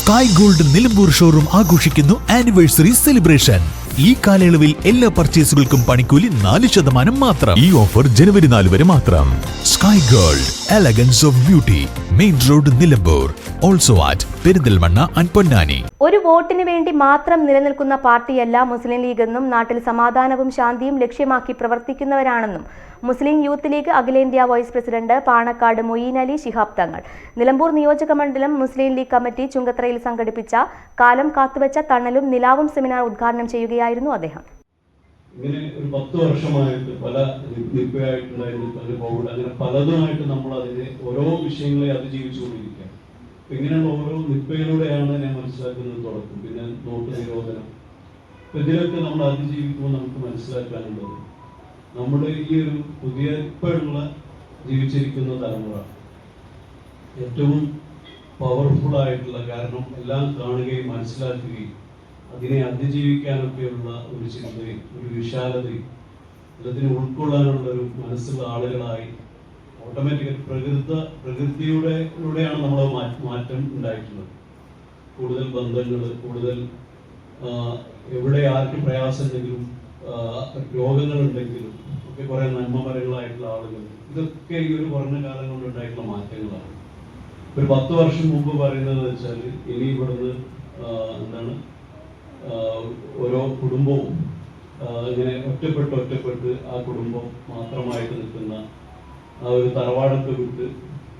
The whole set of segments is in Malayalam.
സ്കൈ ഗോൾഡ് നിലമ്പൂർ ഷോറൂം ആഘോഷിക്കുന്നു ആനിവേഴ്സറി സെലിബ്രേഷൻ. ഈ കാലയളവിൽ എല്ലാ പർച്ചേസുകൾക്കും പണിക്കൂലി 4% മാത്രം. ഈ ഓഫർ ജനുവരി 4 വരെ മാത്രം. Sky gold, elegance of beauty, main road Nilambur. Also at Perinthalmanna and Ponnani. ഒരു വോട്ടിന് വേണ്ടി മാത്രം നിലനിൽക്കുന്ന പാർട്ടിയല്ല മുസ്ലിം ലീഗ് എന്നും നാട്ടിൽ സമാധാനവും ശാന്തിയും ലക്ഷ്യമാക്കി പ്രവർത്തിക്കുന്നവരാണെന്നും മുസ്ലിം യൂത്ത് ലീഗ് അഖിലേന്ത്യാ വൈസ് പ്രസിഡന്റ് പാണക്കാട് മൊയ്യീൻ അലി ശിഹാബ് തങ്ങൾ നിലമ്പൂർ നിയോജക മണ്ഡലം മുസ്ലിം ലീഗ് കമ്മിറ്റി ചുങ്കത്തറയിൽ സംഘടിപ്പിച്ച കാലം കാത്തുവച്ച തണലും നിലാവും സെമിനാർ ഉദ്ഘാടനം ചെയ്യുകയായിരുന്നു അദ്ദേഹം. ഇങ്ങനെ ഒരു 10 വർഷമായിട്ട് പല നിപ്പയായിട്ടുണ്ടായിരുന്നു, അങ്ങനെ പലതുമായിട്ട് നമ്മൾ അതിനെ ഓരോ വിഷയങ്ങളെ അതിജീവിച്ചുകൊണ്ടിരിക്കുക. ഇങ്ങനെയുള്ള ഓരോ നിപ്പയിലൂടെയാണ് ഞാൻ മനസ്സിലാക്കുന്നത് തുടക്കം. പിന്നെ നോട്ട് നിരോധനം, ഇതിലൊക്കെ നമ്മൾ അതിജീവിക്കുമ്പോൾ നമുക്ക് മനസ്സിലാക്കാനുള്ളത് നമ്മുടെ ഈ ഒരു പുതിയ ഇപ്പോഴുള്ള ജീവിച്ചിരിക്കുന്ന തലമുറ ഏറ്റവും പവർഫുൾ ആയിട്ടുള്ള, കാരണം എല്ലാം കാണുകയും മനസ്സിലാക്കുകയും അതിനെ അതിജീവിക്കാനൊക്കെയുള്ള ഒരു ചിന്തയും ഒരു വിശാലതയും അതിനെ ഉൾക്കൊള്ളാനുള്ള ഒരു മനസ്സുള്ള ആളുകളായി ഓട്ടോമാറ്റിക്കലി പ്രകൃതിയുടെയാണ് നമ്മളെ മാറ്റം ഉണ്ടായിട്ടുള്ളത്. കൂടുതൽ ബന്ധങ്ങൾ, കൂടുതൽ എവിടെ ആർക്ക് പ്രയാസമുണ്ടെങ്കിലും രോഗങ്ങളുണ്ടെങ്കിലും ഒക്കെ കുറെ നന്മമരങ്ങളായിട്ടുള്ള ആളുകൾ, ഇതൊക്കെ ഈ ഒരു കുറഞ്ഞ കാലം കൊണ്ട് ഉണ്ടായിട്ടുള്ള മാറ്റങ്ങളാണ്. ഒരു 10 വർഷം മുമ്പ് പറയുന്നത് വെച്ചാൽ ഇനി ഇവിടുന്ന് എന്താണ് ഓരോ കുടുംബവും ഇങ്ങനെ ഒറ്റപ്പെട്ട് ആ കുടുംബം മാത്രമായിട്ട് നിൽക്കുന്ന ആ ഒരു തറവാടൊക്കെ വിട്ട്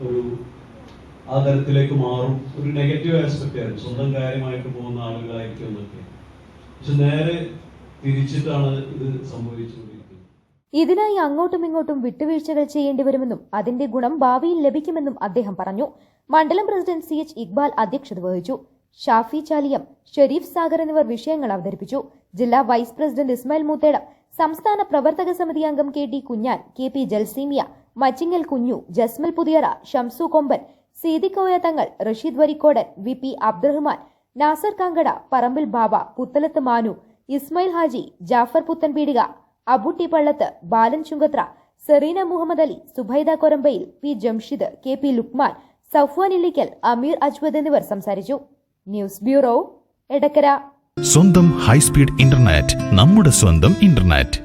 ഒരു ആ തരത്തിലേക്ക് മാറും. ഒരു നെഗറ്റീവ് ആസ്പെക്റ്റ് ആയിരുന്നു, സ്വന്തം കാര്യമായിട്ട് പോകുന്ന ആളുകളായിരിക്കും എന്നൊക്കെ. പക്ഷെ നേരെ തിരിച്ചിട്ടാണ് ഇത് സംഭവിച്ചുകൊണ്ടിരിക്കുന്നത്. ഇതിനായി അങ്ങോട്ടും ഇങ്ങോട്ടും വിട്ടുവീഴ്ചകൾ ചെയ്യേണ്ടി വരുമെന്നും അതിന്റെ ഗുണം ഭാവിയിൽ ലഭിക്കുമെന്നും അദ്ദേഹം പറഞ്ഞു. മണ്ഡലം പ്രസിഡന്റ് CH ഇക്ബാൽ അധ്യക്ഷത വഹിച്ചു. ഷാഫി ചാലിയം, ഷെരീഫ് സാഗർ എന്നിവർ വിഷയങ്ങൾ അവതരിപ്പിച്ചു. ജില്ലാ വൈസ് പ്രസിഡന്റ് ഇസ്മായിൽ മൂത്തേടം, സംസ്ഥാന പ്രവർത്തക സമിതി അംഗം KT കുഞ്ഞാൻ, KP ജൽസീമിയ, മച്ചിങ്ങൽ കുഞ്ഞു, Jasmal Puthiyara, Shamsu Komban, Seedikoya Thangal, Rasheed Varikkodan, VP Abdurahman, Nasar Kankada, Parambil Baba, Puthalath Manu, Ismail Haji, Jafar Puthanpeedika, Abutty Pallath, Balan Chunkathra, Sereena Muhammad Ali, Subaida Korambayil, P Jamshid, KP Lukman, Safwan Illikkal, Ameer Ajwad എന്നിവർ സംസാരിച്ചു. News bureau, Edakkara. സ്വന്തം ഹൈസ്പീഡ് ഇന്റർനെറ്റ്, നമ്മുടെ സ്വന്തം ഇന്റർനെറ്റ്.